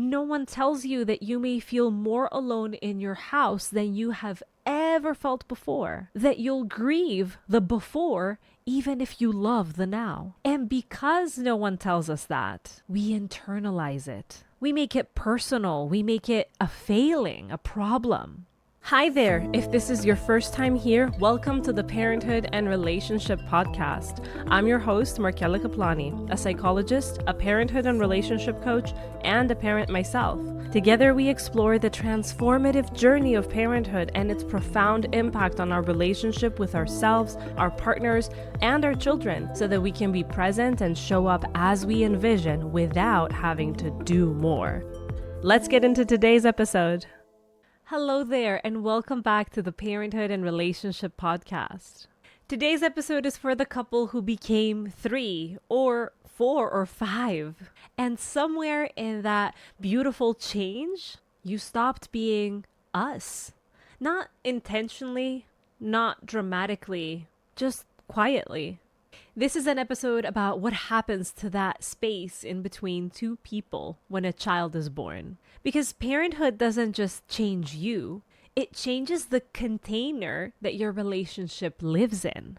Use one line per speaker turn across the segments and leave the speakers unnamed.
No one tells you that you may feel more alone in your house than you have ever felt before, that you'll grieve the before even if you love the now. And because no one tells us that, we internalize it. We make it personal. We make it a failing, a problem. Hi there. If this is your first time here, welcome to the Parenthood and Relationship Podcast. I'm your host, Markella Kaplani, a psychologist, a parenthood and relationship coach, and a parent myself. Together, we explore the transformative journey of parenthood and its profound impact on our relationship with ourselves, our partners, and our children so that we can be present and show up as we envision without having to do more. Let's get into today's episode. Hello there, and welcome back to the Parenthood and Relationship Podcast. Today's episode is for the couple who became 3 or 4 or 5. And somewhere in that beautiful change, you stopped being us. Not intentionally, not dramatically, just quietly. This is an episode about what happens to that space in between two people when a child is born. Because parenthood doesn't just change you, it changes the container that your relationship lives in.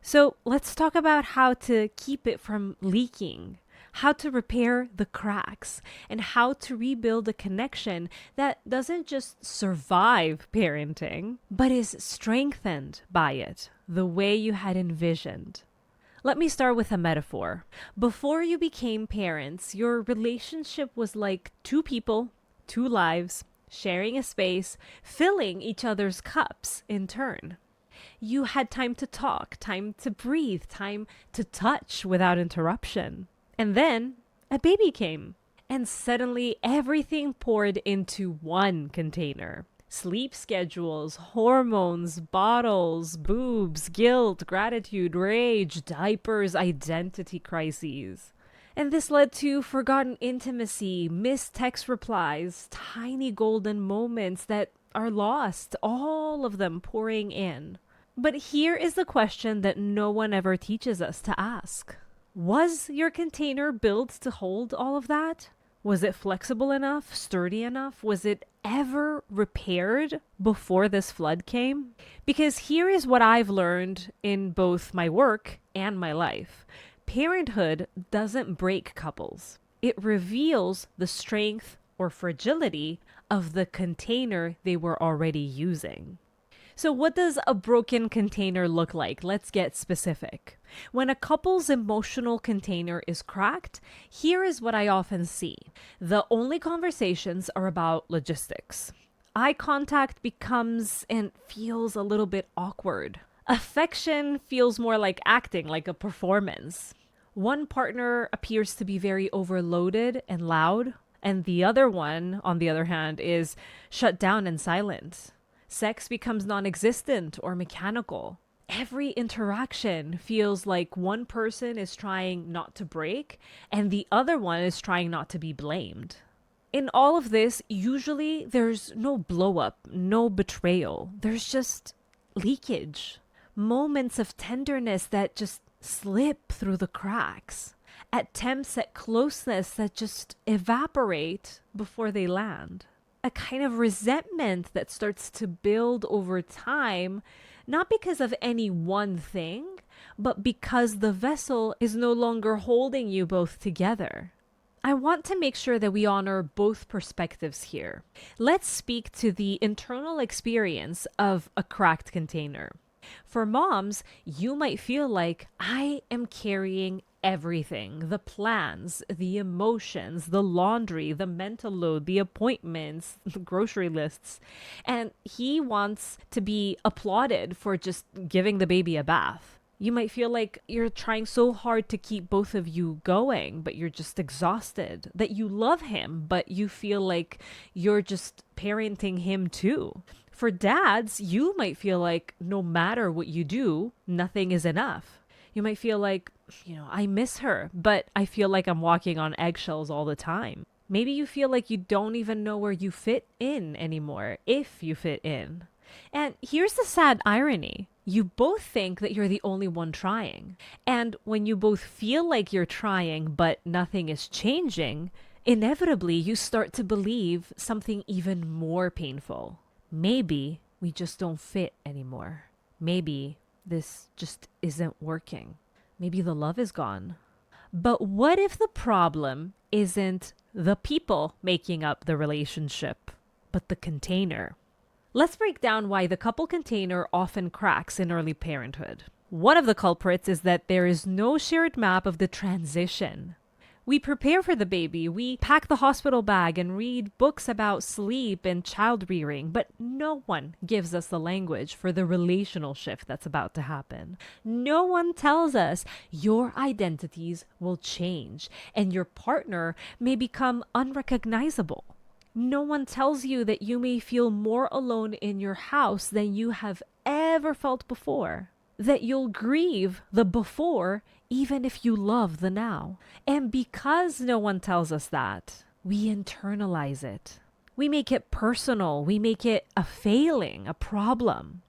So let's talk about how to keep it from leaking, how to repair the cracks, and how to rebuild a connection that doesn't just survive parenting, but is strengthened by it, the way you had envisioned. Let me start with a metaphor. Before you became parents, your relationship was like two people, two lives, sharing a space, filling each other's cups in turn. You had time to talk, time to breathe, time to touch without interruption. And then a baby came, and suddenly everything poured into one container. Sleep schedules, hormones, bottles, boobs, guilt, gratitude, rage, diapers, identity crises. And this led to forgotten intimacy, missed text replies, tiny golden moments that are lost, all of them pouring in. But here is the question that no one ever teaches us to ask. Was your container built to hold all of that? Was it flexible enough, sturdy enough? Was it ever repaired before this flood came? Because here is what I've learned in both my work and my life. Parenthood doesn't break couples. It reveals the strength or fragility of the container they were already using. So what does a broken container look like? Let's get specific. When a couple's emotional container is cracked, here is what I often see. The only conversations are about logistics. Eye contact becomes and feels a little bit awkward. Affection feels more like acting, like a performance. One partner appears to be very overloaded and loud, and the other one, on the other hand, is shut down and silent. Sex becomes non-existent or mechanical. Every interaction feels like one person is trying not to break and the other one is trying not to be blamed. In all of this, usually there's no blow up, no betrayal. There's just leakage. Moments of tenderness that just slip through the cracks. Attempts at closeness that just evaporate before they land. A kind of resentment that starts to build over time, not because of any one thing, but because the vessel is no longer holding you both together. I want to make sure that we honor both perspectives here. Let's speak to the internal experience of a cracked container. For moms, you might feel like I am carrying everything, the plans, the emotions, the laundry, the mental load, the appointments, the grocery lists. And he wants to be applauded for just giving the baby a bath. You might feel like you're trying so hard to keep both of you going, but you're just exhausted. That you love him, but you feel like you're just parenting him too. For dads, you might feel like no matter what you do, nothing is enough. You might feel like, I miss her, but I feel like I'm walking on eggshells all the time. Maybe you feel like you don't even know where you fit in anymore, if you fit in. And here's the sad irony. You both think that you're the only one trying. And when you both feel like you're trying, but nothing is changing, inevitably you start to believe something even more painful. Maybe we just don't fit anymore. Maybe this just isn't working. Maybe the love is gone. But what if the problem isn't the people making up the relationship, but the container? Let's break down why the couple container often cracks in early parenthood. One of the culprits is that there is no shared map of the transition. We prepare for the baby, we pack the hospital bag and read books about sleep and child rearing, but no one gives us the language for the relational shift that's about to happen. No one tells us your identities will change and your partner may become unrecognizable. No one tells you that you may feel more alone in your house than you have ever felt before. That you'll grieve the before even if you love the now. And because no one tells us that, we internalize it. We make it personal. We make it a failing, a problem.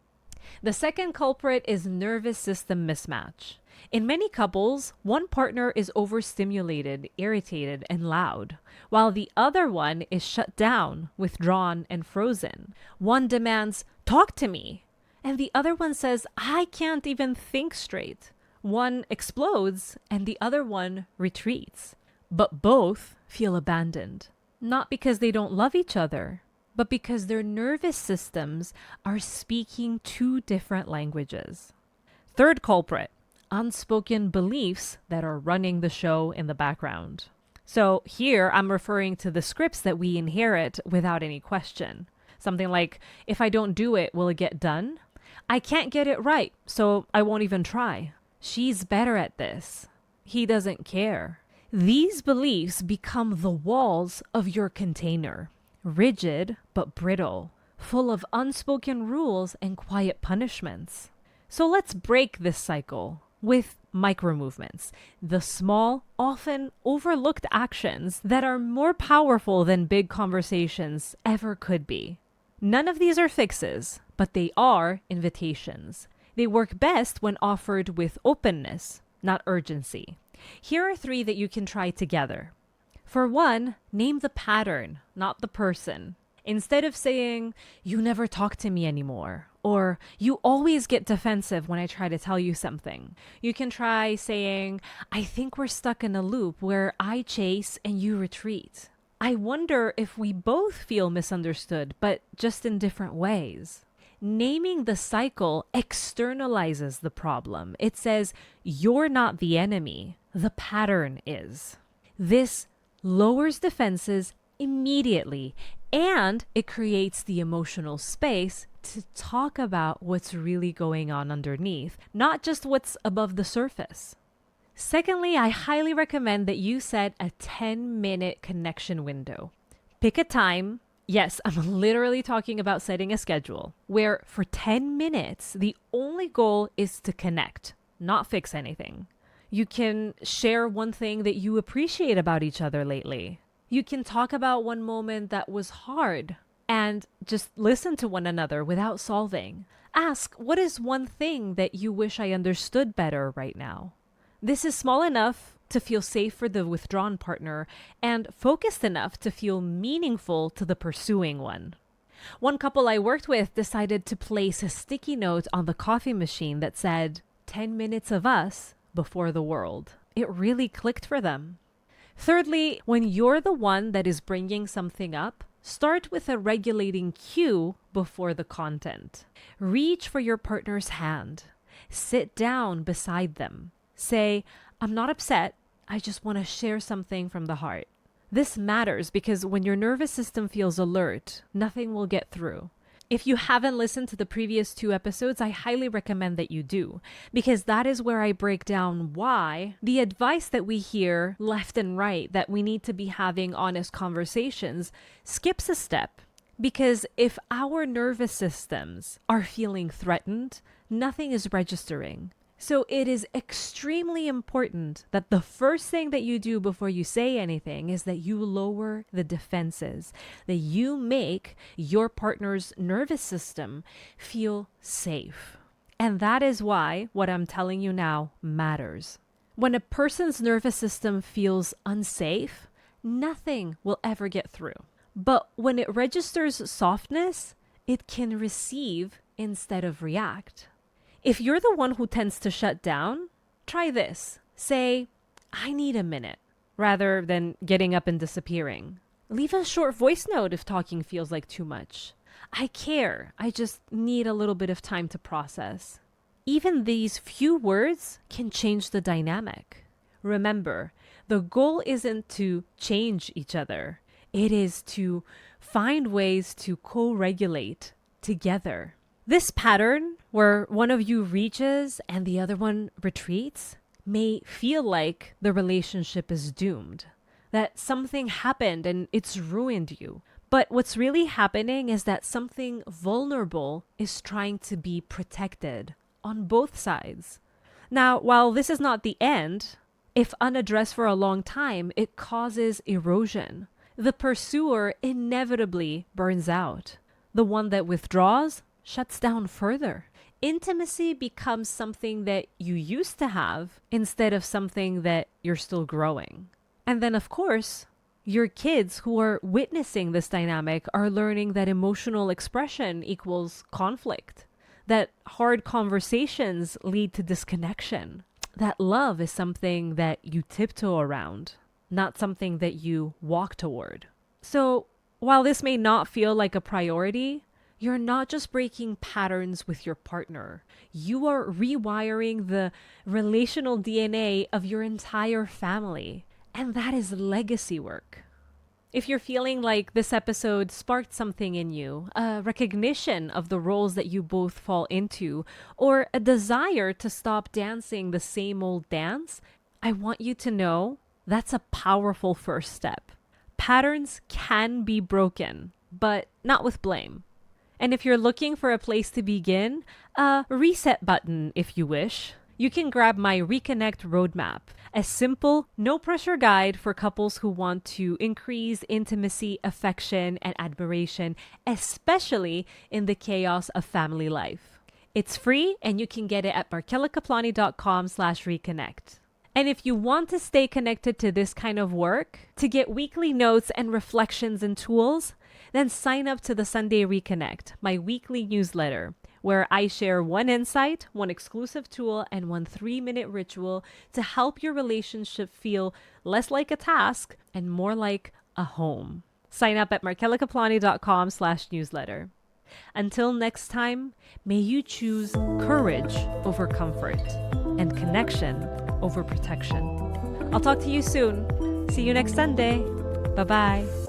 The second culprit is nervous system mismatch. In many couples, one partner is overstimulated, irritated, and loud, while the other one is shut down, withdrawn, and frozen. One demands, "Talk to me," and the other one says, "I can't even think straight." One explodes and the other one retreats. But both feel abandoned, not because they don't love each other, but because their nervous systems are speaking two different languages. Third culprit, unspoken beliefs that are running the show in the background. So here I'm referring to the scripts that we inherit without any question. Something like, if I don't do it, will it get done? I can't get it right, so I won't even try. She's better at this. He doesn't care. These beliefs become the walls of your container, rigid but brittle, full of unspoken rules and quiet punishments. So let's break this cycle with micro movements, the small, often overlooked actions that are more powerful than big conversations ever could be. None of these are fixes, but they are invitations. They work best when offered with openness, not urgency. Here are 3 that you can try together. For one, name the pattern, not the person. Instead of saying, "You never talk to me anymore," or "You always get defensive when I try to tell you something," you can try saying, "I think we're stuck in a loop where I chase and you retreat. I wonder if we both feel misunderstood, but just in different ways." Naming the cycle externalizes the problem. It says, you're not the enemy, the pattern is. This lowers defenses immediately, and it creates the emotional space to talk about what's really going on underneath, not just what's above the surface. Secondly, I highly recommend that you set a 10-minute connection window. Pick a time. Yes, I'm literally talking about setting a schedule where for 10 minutes, the only goal is to connect, not fix anything. You can share one thing that you appreciate about each other lately. You can talk about one moment that was hard and just listen to one another without solving. Ask, what is one thing that you wish I understood better right now? This is small enough to feel safe for the withdrawn partner and focused enough to feel meaningful to the pursuing one. One couple I worked with decided to place a sticky note on the coffee machine that said, 10 minutes of us before the world. It really clicked for them. Thirdly, when you're the one that is bringing something up, start with a regulating cue before the content. Reach for your partner's hand. Sit down beside them. Say, "I'm not upset. I just want to share something from the heart." This matters because when your nervous system feels alert, nothing will get through. If you haven't listened to the previous 2 episodes, I highly recommend that you do, because that is where I break down why the advice that we hear left and right that we need to be having honest conversations skips a step. Because if our nervous systems are feeling threatened, nothing is registering. So it is extremely important that the first thing that you do before you say anything is that you lower the defenses, that you make your partner's nervous system feel safe. And that is why what I'm telling you now matters. When a person's nervous system feels unsafe, nothing will ever get through. But when it registers softness, it can receive instead of react. If you're the one who tends to shut down, try this. Say, I need a minute, rather than getting up and disappearing. Leave a short voice note if talking feels like too much. I care. I just need a little bit of time to process. Even these few words can change the dynamic. Remember, the goal isn't to change each other. It is to find ways to co-regulate together. This pattern, where one of you reaches and the other one retreats, may feel like the relationship is doomed, that something happened and it's ruined you. But what's really happening is that something vulnerable is trying to be protected on both sides. Now, while this is not the end, if unaddressed for a long time, it causes erosion. The pursuer inevitably burns out. The one that withdraws shuts down further. Intimacy becomes something that you used to have instead of something that you're still growing. And then, of course, your kids who are witnessing this dynamic are learning that emotional expression equals conflict, that hard conversations lead to disconnection, that love is something that you tiptoe around, not something that you walk toward. So, while this may not feel like a priority, you're not just breaking patterns with your partner. You are rewiring the relational DNA of your entire family. And that is legacy work. If you're feeling like this episode sparked something in you, a recognition of the roles that you both fall into, or a desire to stop dancing the same old dance, I want you to know that's a powerful first step. Patterns can be broken, but not with blame. And if you're looking for a place to begin, a reset button if you wish, you can grab my Reconnect Roadmap, a simple, no-pressure guide for couples who want to increase intimacy, affection, and admiration, especially in the chaos of family life. It's free, and you can get it at markelakaplani.com/reconnect. And if you want to stay connected to this kind of work, to get weekly notes and reflections and tools, then sign up to the Sunday Reconnect, my weekly newsletter, where I share one insight, one exclusive tool, and one 3-minute ritual to help your relationship feel less like a task and more like a home. Sign up at markelakaplani.com/newsletter. Until next time, may you choose courage over comfort and connection over protection. I'll talk to you soon. See you next Sunday. Bye-bye.